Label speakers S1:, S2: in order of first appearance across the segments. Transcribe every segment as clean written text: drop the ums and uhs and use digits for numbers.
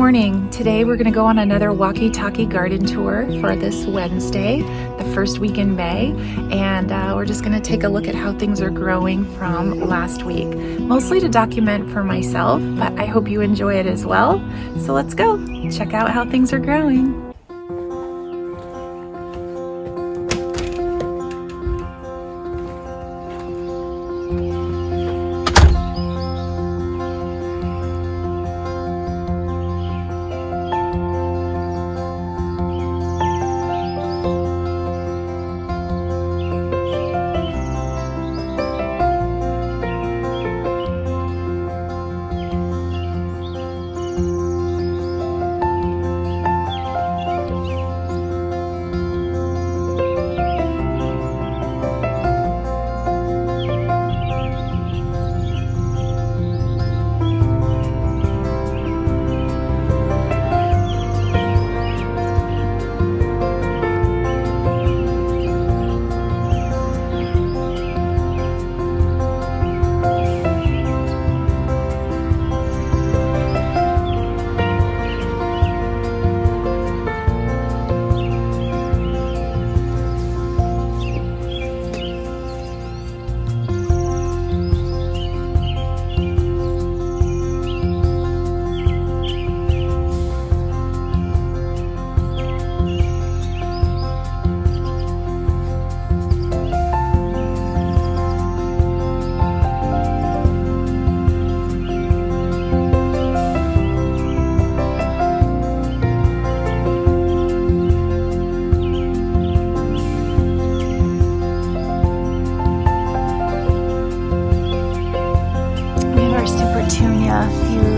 S1: morning. Today we're going to go on another Walkie garden tour for this Wednesday, the first week in May, and we're just going to take a look at how things are growing from last week. Mostly to document for myself, but I hope you enjoy it as well. So let's go check out how things are growing.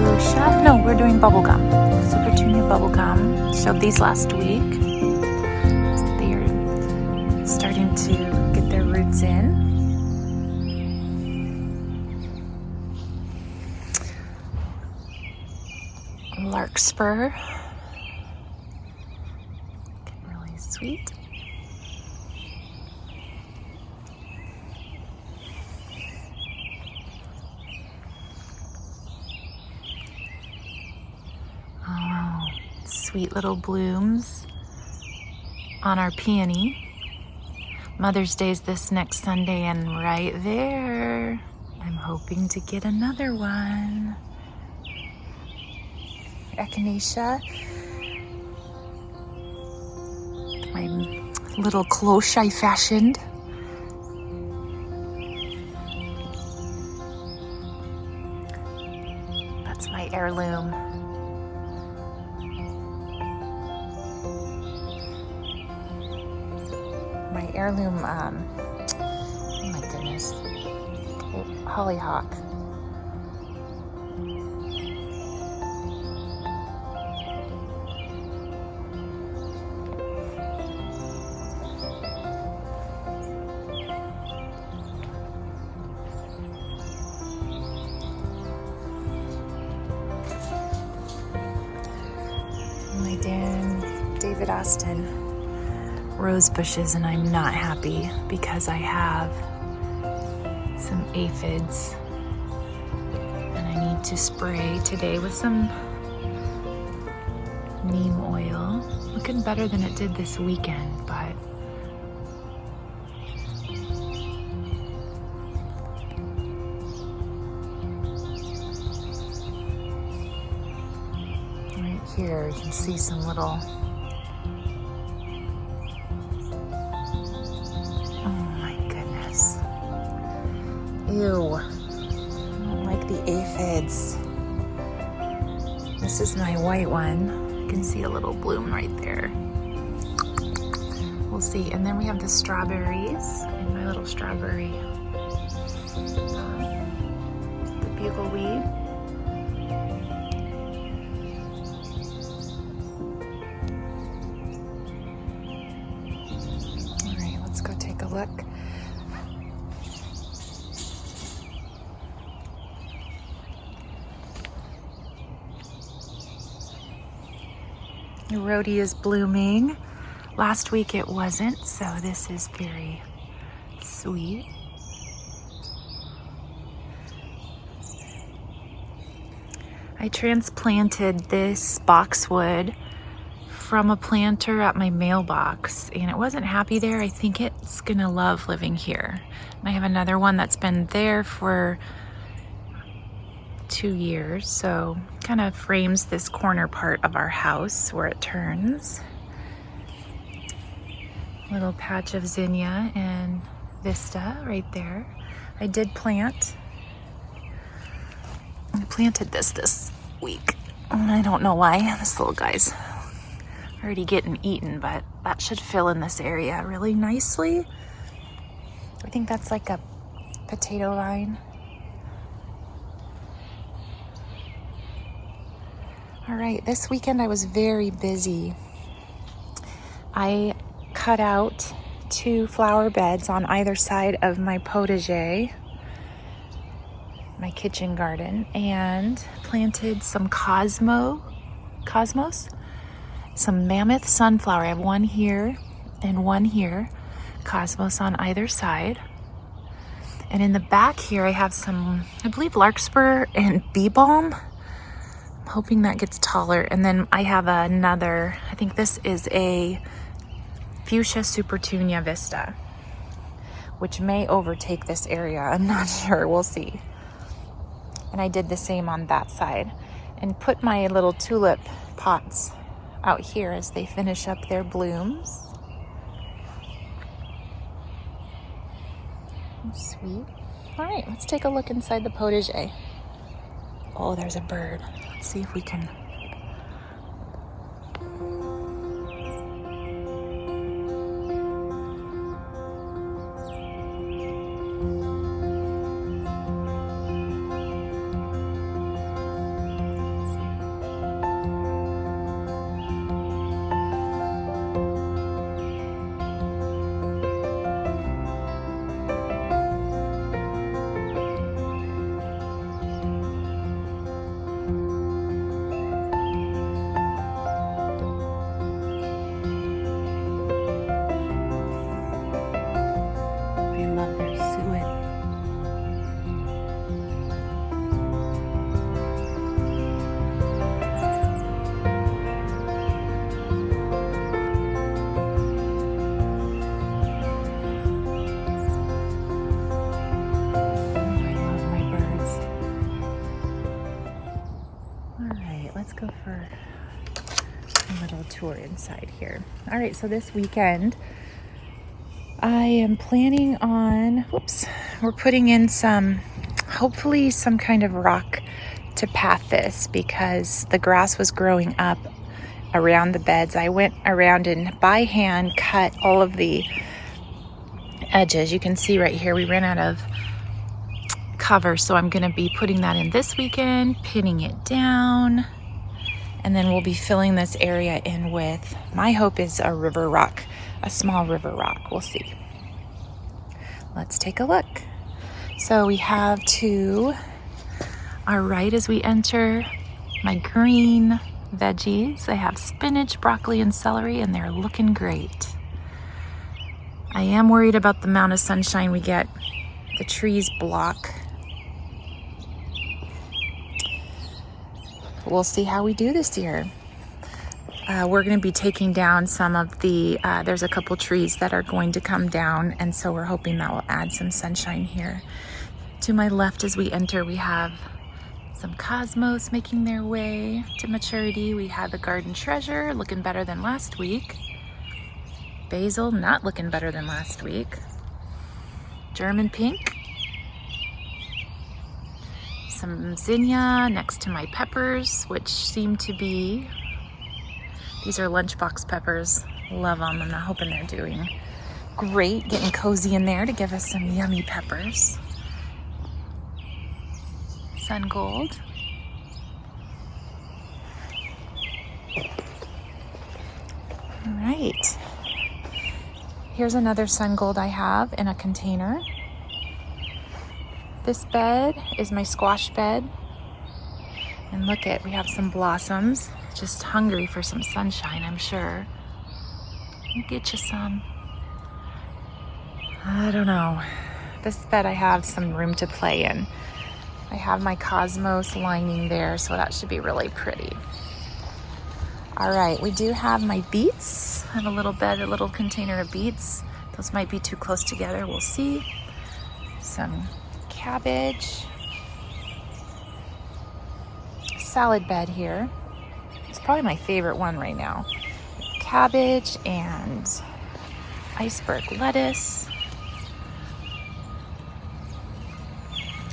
S1: Fuchsia. No, we're doing bubblegum. Super Tunia bubblegum. Showed these last week. They're starting to get their roots in. Larkspur. Really sweet. Sweet little blooms on our peony. Mother's Day's this next Sunday, and right there, I'm hoping to get another one. Echinacea. My little cloche I fashioned. That's my heirloom. Oh my goodness, hollyhock. My David Austin rose bushes, and I'm not happy because I have some aphids and I need to spray today with some neem oil. Looking better than it did this weekend, but right here you can see some little ew, I don't like the aphids. This is my white one. You can see a little bloom right there. We'll see. And then we have the strawberries and my little strawberry, the bugleweed. All right, let's go take a look. The rhodie is blooming. Last week it wasn't, so this is very sweet. I transplanted this boxwood from a planter at my mailbox, and it wasn't happy there. I think it's gonna love living here. And I have another one that's been there for 2 years, so kind of frames this corner part of our house where it turns. Little patch of zinnia and vista right there. I did plant. I planted this week, and I don't know why. This little guy's already getting eaten, but that should fill in this area really nicely. I think that's like a potato vine. All right, this weekend I was very busy. I cut out 2 flower beds on either side of my potager, my kitchen garden, and planted some cosmos, some mammoth sunflower. I have one here and one here, cosmos on either side. And in the back here, I have some, I believe, larkspur and bee balm. I'm hoping that gets taller. And then I have another, I think this is a fuchsia supertunia vista, which may overtake this area. I'm not sure, we'll see. And I did the same on that side and put my little tulip pots out here as they finish up their blooms. Sweet. All right, let's take a look inside the potager. Oh, there's a bird. Let's see if we can. Let's go for a little tour inside here. All right, so this weekend I am planning on, we're putting in hopefully some kind of rock to path this because the grass was growing up around the beds. I went around and by hand cut all of the edges. You can see right here, we ran out of cover, so I'm gonna be putting that in this weekend, pinning it down, and then we'll be filling this area in with, my hope is a river rock, a small river rock. We'll see. Let's take a look. So we have to our right as we enter my green veggies. I have spinach, broccoli, and celery, and they're looking great. I am worried about the amount of sunshine we get. The trees block. We'll see how we do this year. We're going to be taking down some of the, there's a couple trees that are going to come down, and so we're hoping that will add some sunshine here. To my left as we enter, we have some cosmos making their way to maturity. We have the garden treasure looking better than last week. Basil not looking better than last week. German pink. Some zinnia next to my peppers, which seem to be, these are lunchbox peppers. Love them. I'm not hoping they're doing great. Getting cozy in there to give us some yummy peppers. Sun gold. All right. Here's another sun gold I have in a container. This bed is my squash bed. And look we have some blossoms. Just hungry for some sunshine, I'm sure. I'll get you some. I don't know. This bed I have some room to play in. I have my cosmos lining there, so that should be really pretty. All right, we do have my beets. I have a little bed, a little container of beets. Those might be too close together, we'll see. Some cabbage. Salad bed here. It's probably my favorite one right now. Cabbage and iceberg lettuce.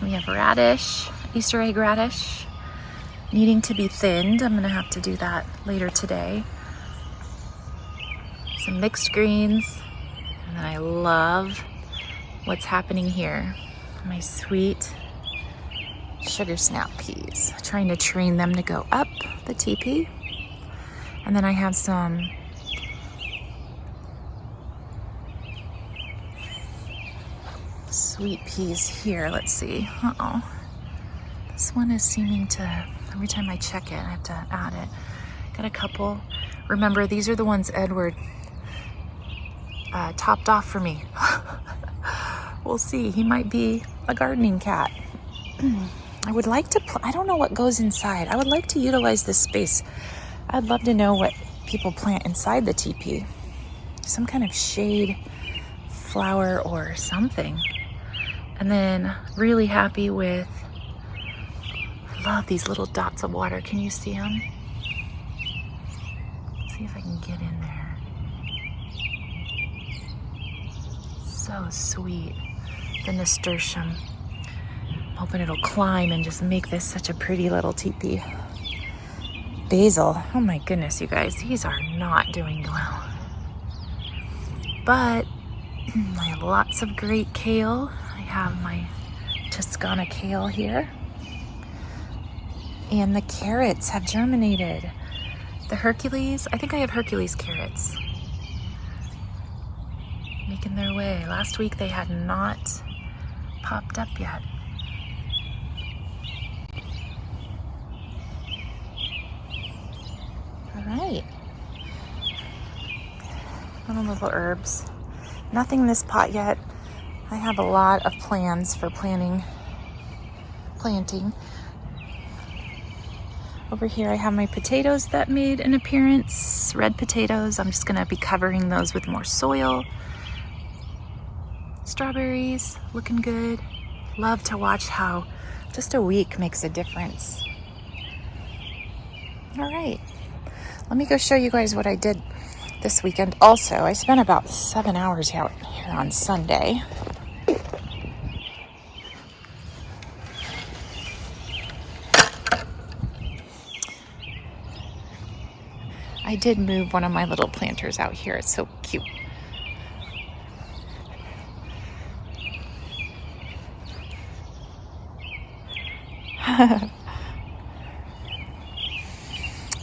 S1: We have radish, Easter egg radish, needing to be thinned. I'm gonna have to do that later today. Some mixed greens, and then I love what's happening here. My sweet sugar snap peas, trying to train them to go up the teepee. And then I have some sweet peas here. Let's see. Uh-oh. This one is seeming to, every time I check it, I have to add it. Got a couple. Remember, these are the ones Edward topped off for me. We'll see. He might be a gardening cat. I would like to, I don't know what goes inside. I would like to utilize this space. I'd love to know what people plant inside the teepee. Some kind of shade flower or something. And then really happy with, I love these little dots of water. Can you see them? Let's see if I can get in there. So sweet. The nasturtium. I'm hoping it'll climb and just make this such a pretty little teepee. Basil. Oh my goodness, you guys. These are not doing well. But I have lots of great kale. I have my Toscana kale here. And the carrots have germinated. The Hercules, I think I have Hercules carrots. Making their way. Last week they had not popped up yet. All right. Little herbs. Nothing in this pot yet. I have a lot of plans for planting. Over here I have my potatoes that made an appearance, red potatoes. I'm just gonna be covering those with more soil. Strawberries, looking good. Love to watch how just a week makes a difference. All right, let me go show you guys what I did this weekend. Also, I spent about 7 hours out here on Sunday. I did move one of my little planters out here. It's so cute.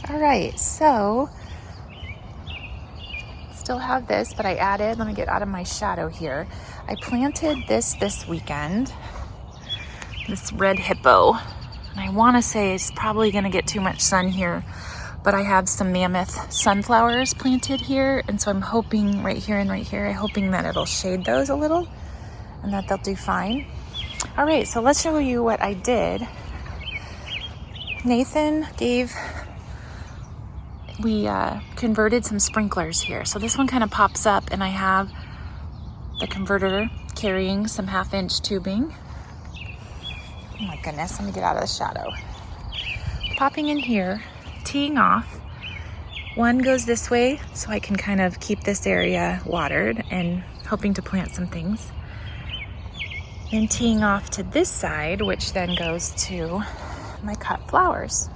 S1: All right, so still have this, but I added, let me get out of my shadow here. I planted this weekend, this red hippo. And I want to say it's probably going to get too much sun here, but I have some mammoth sunflowers planted here. And so I'm hoping right here and right here, I'm hoping that it'll shade those a little and that they'll do fine. All right, so let's show you what I did. Nathan we converted some sprinklers here. So this one kind of pops up and I have the converter carrying some 1/2-inch tubing. Oh my goodness, let me get out of the shadow. Popping in here, teeing off. One goes this way so I can kind of keep this area watered and hoping to plant some things. Then teeing off to this side, which then goes to my cut flowers.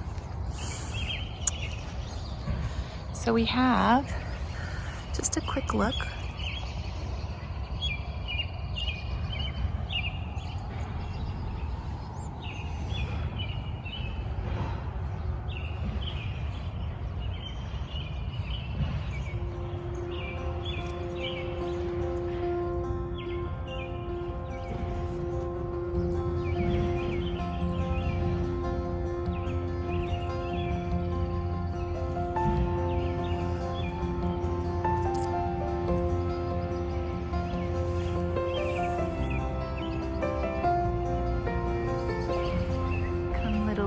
S1: So we have just a quick look.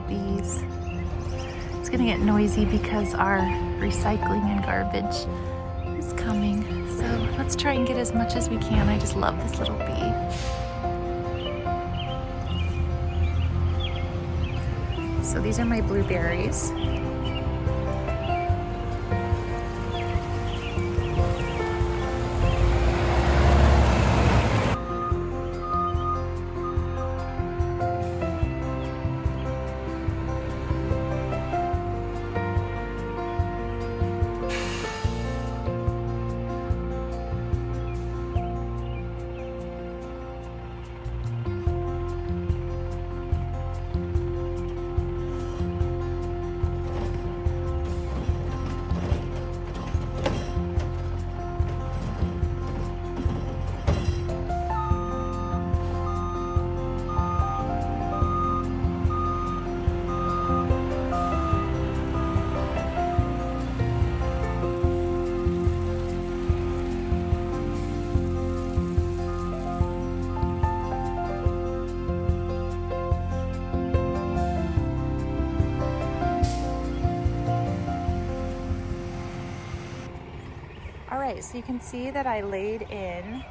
S1: bees. It's gonna get noisy because our recycling and garbage is coming. So let's try and get as much as we can. I just love this little bee. So these are my blueberries. All right, so you can see that I laid in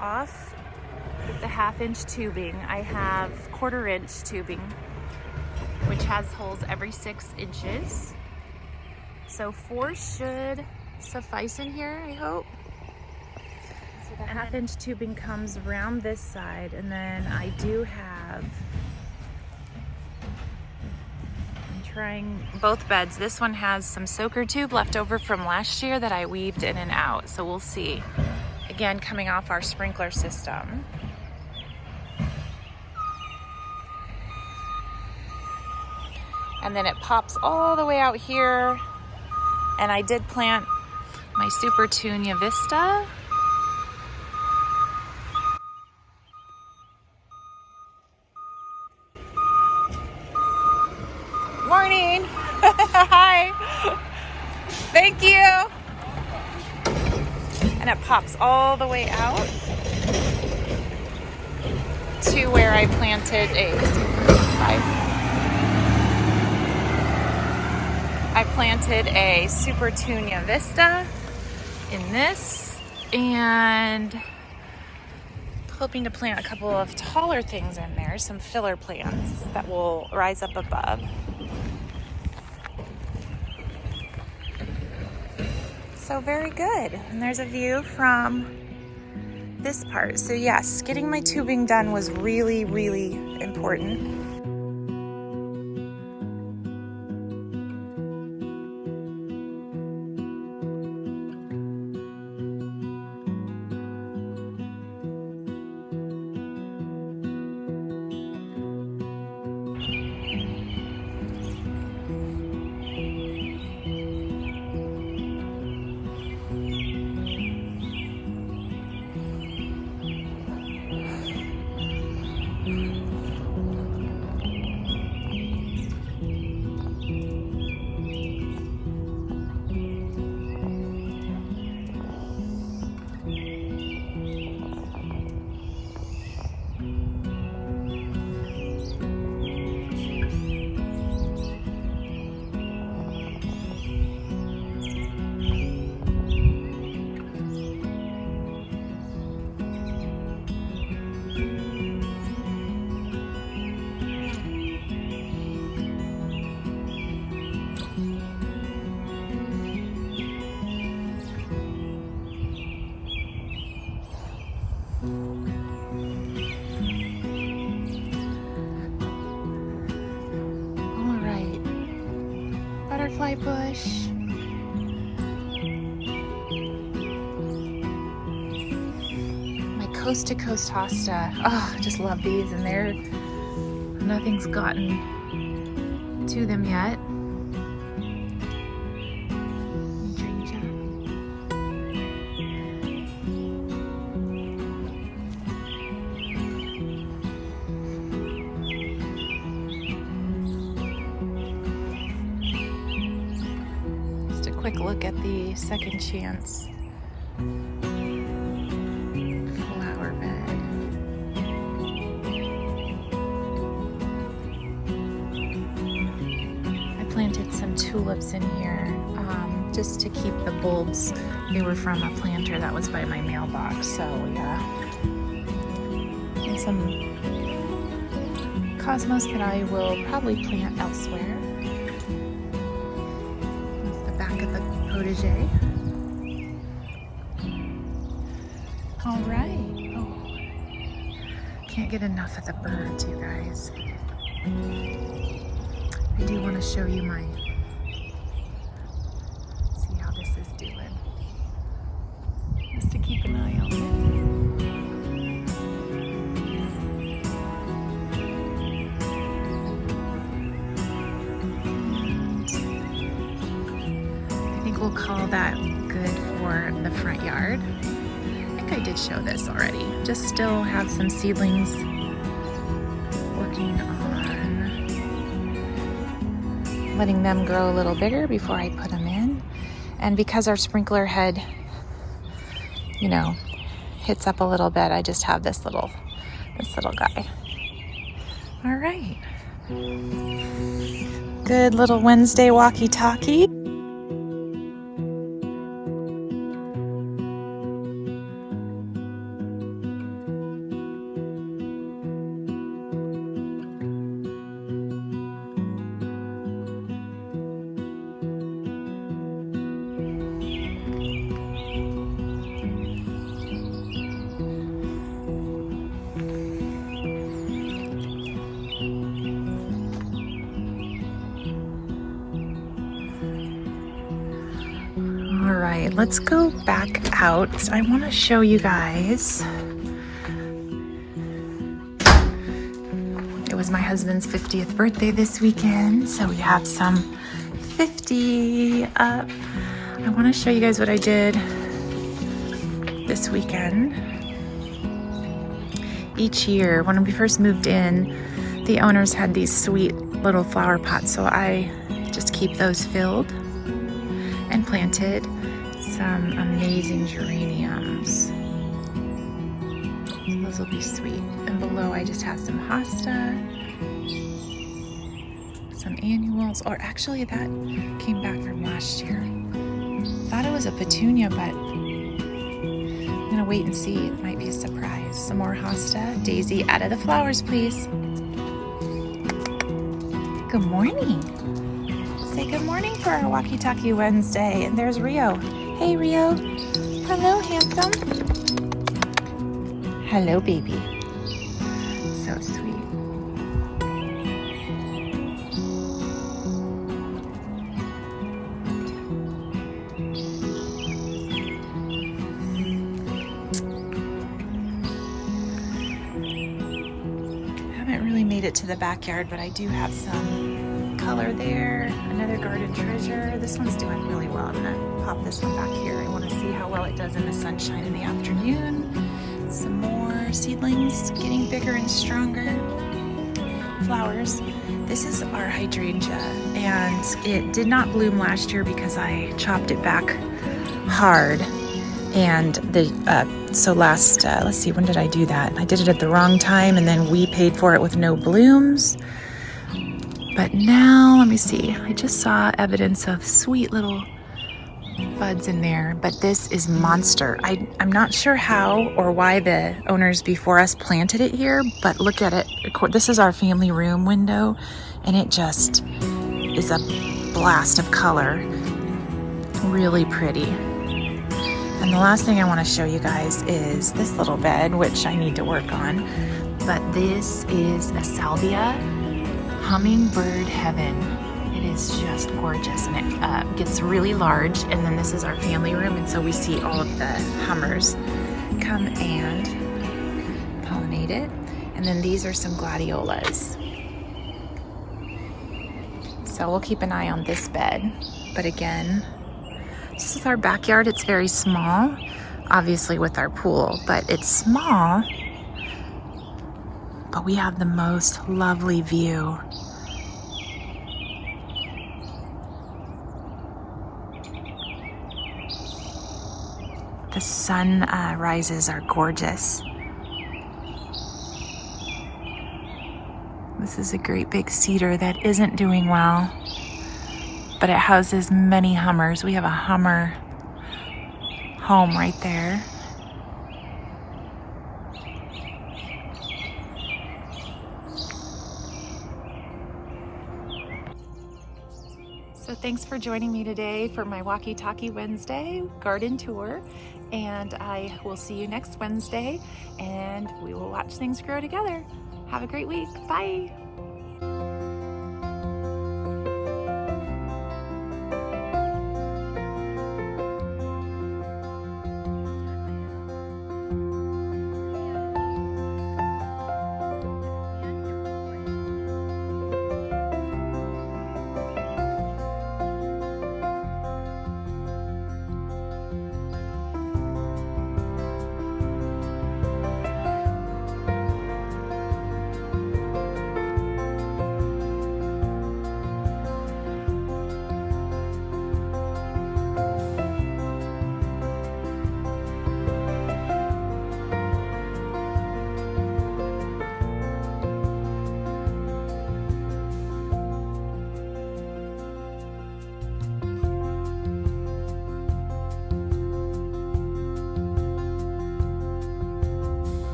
S1: off the 1/2-inch tubing. I have 1/4-inch tubing, which has holes every 6 inches. So 4 should suffice in here, I hope. So the 1/2-inch tubing comes around this side, and then I do have, trying both beds. This one has some soaker tube left over from last year that I weaved in and out, so we'll see. Again, coming off our sprinkler system. And then it pops all the way out here, and I did plant my Super Tunia Vista. Morning. Hi. Thank you. And it pops all the way out to where I planted a Super Tunia Vista in this, and hoping to plant a couple of taller things in there, some filler plants that will rise up above. So very good. And there's a view from this part. So yes, getting my tubing done was really, really important. Butterfly bush. My coast to coast hosta. Oh, I just love these, and nothing's gotten to them yet. Quick look at the second chance flower bed. planted some tulips in here just to keep the bulbs. They were from a planter that was by my mailbox, so yeah. And some cosmos that I will probably plant elsewhere. That's the back of the potager. All right. Oh, can't get enough of the birds, you guys. I do want to show you my, see how this is doing. Just to keep an eye on it. I think we'll call that good for the front yard. I think I did show this already. Just still have some seedlings working on letting them grow a little bigger before I put them in. And because our sprinkler head, you know, hits up a little bit, I just have this little guy. All right. Good little Wednesday walkie-talkie. All right, let's go back out. I want to show you guys. It was my husband's 50th birthday this weekend, so we have some 50 up. I want to show you guys what I did this weekend. Each year, when we first moved in, the owners had these sweet little flower pots, so I just keep those filled and planted some amazing geraniums. So those will be sweet. And below I just have some hosta, some annuals, or actually that came back from last year. Thought it was a petunia, but I'm gonna wait and see. It might be a surprise. Some more hosta. Daisy, out of the flowers, please. Good morning. Say good morning for our Walkie-Talkie Wednesday. And there's Rio. Hey, Rio. Hello, handsome. Hello, baby. So sweet. Haven't really made it to the backyard, but I do have some color there. Another garden treasure. This one's doing really well. I'm gonna pop this one back here. I want to see how well it does in the sunshine in the afternoon. Some more seedlings getting bigger and stronger. Flowers. This is our hydrangea, and it did not bloom last year because I chopped it back hard. And so last, let's see, when did I do that? I did it at the wrong time, and then we paid for it with no blooms. But now, let me see, I just saw evidence of sweet little buds in there, but this is monster. I'm not sure how or why the owners before us planted it here, but look at it. This is our family room window, and it just is a blast of color. Really pretty. And the last thing I want to show you guys is this little bed, which I need to work on. But this is a salvia. Hummingbird heaven. It is just gorgeous, and it gets really large. And then this is our family room, and so we see all of the hummers come and pollinate it. And then these are some gladiolas. So we'll keep an eye on this bed. But again, this is our backyard. It's very small, obviously with our pool, but it's small. But we have the most lovely view. The sunrises are gorgeous. This is a great big cedar that isn't doing well. but it houses many Hummers. We have a Hummer home right there. So thanks for joining me today for my Walkie Talkie Wednesday garden tour, and I will see you next Wednesday and we will watch things grow together. Have a great week. Bye.